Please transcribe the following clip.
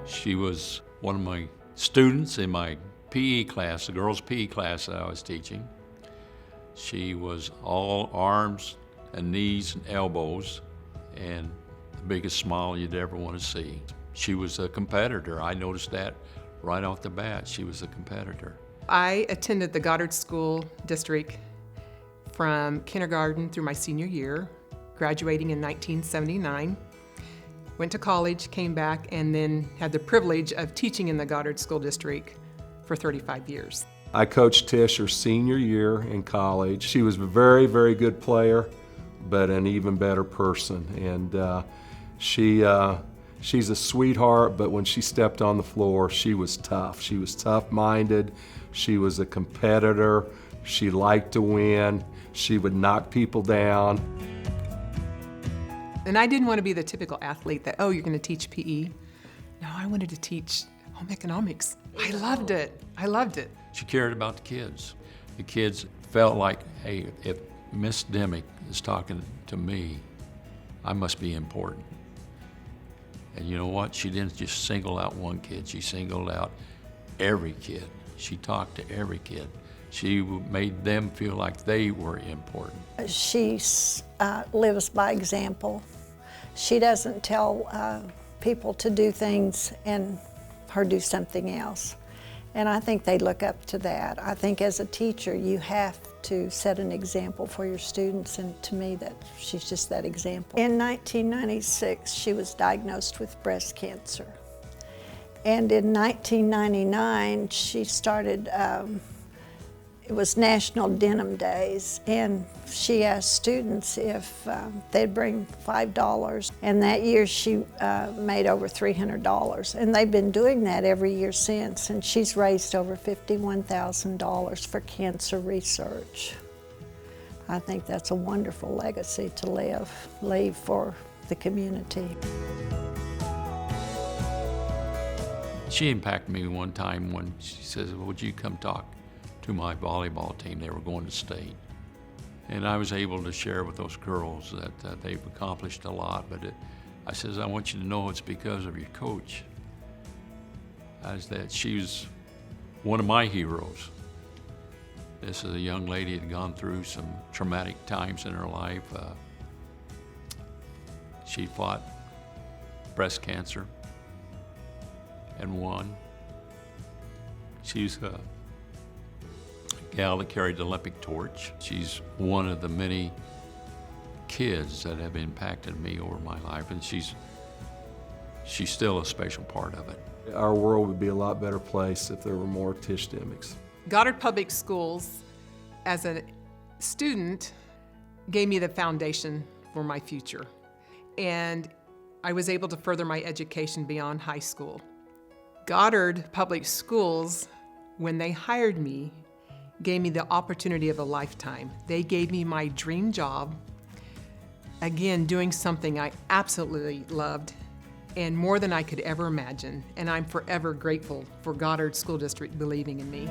She was one of my students in my PE class, the girls' PE class that I was teaching. She was all arms and knees and elbows and the biggest smile you'd ever want to see. She was a competitor. I noticed that right off the bat. She was a competitor. I attended the Goddard School District from kindergarten through my senior year, graduating in 1979. Went to college, came back, and then had the privilege of teaching in the Goddard School District for 35 years. I coached Tish her senior year in college. She was a very, very good player, but an even better person. And she's a sweetheart, but when she stepped on the floor, she was tough. She was tough-minded. She was a competitor. She liked to win. She would knock people down. And I didn't want to be the typical athlete that, oh, you're going to teach PE. No, I wanted to teach home economics. I loved it. I loved it. She cared about the kids. The kids felt like, hey, if Miss Dimick is talking to me, I must be important. And you know what? She didn't just single out one kid. She singled out every kid. She talked to every kid. She made them feel like they were important. She lives by example. She doesn't tell people to do things and her do something else. And I think they look up to that. I think as a teacher, you have to set an example for your students, and to me, that she's just that example. In 1996, she was diagnosed with breast cancer. And in 1999, she started, it was National Denim Days, and she asked students if they'd bring $5. And that year she made over $300. And they've been doing that every year since, and she's raised over $51,000 for cancer research. I think that's a wonderful legacy to leave for the community. She impacted me one time when she says, would you come talk to my volleyball team? They were going to state. And I was able to share with those girls that they've accomplished a lot, but I says, I want you to know it's because of your coach. As that she was one of my heroes. This is a young lady who had gone through some traumatic times in her life. She fought breast cancer and won. She's a gal that carried the Olympic torch. She's one of the many kids that have impacted me over my life, and she's still a special part of it. Our world would be a lot better place if there were more Tish Dimicks. Goddard Public Schools, as a student, gave me the foundation for my future. And I was able to further my education beyond high school. Goddard Public Schools, when they hired me, gave me the opportunity of a lifetime. They gave me my dream job, again, doing something I absolutely loved and more than I could ever imagine. And I'm forever grateful for Goddard School District believing in me.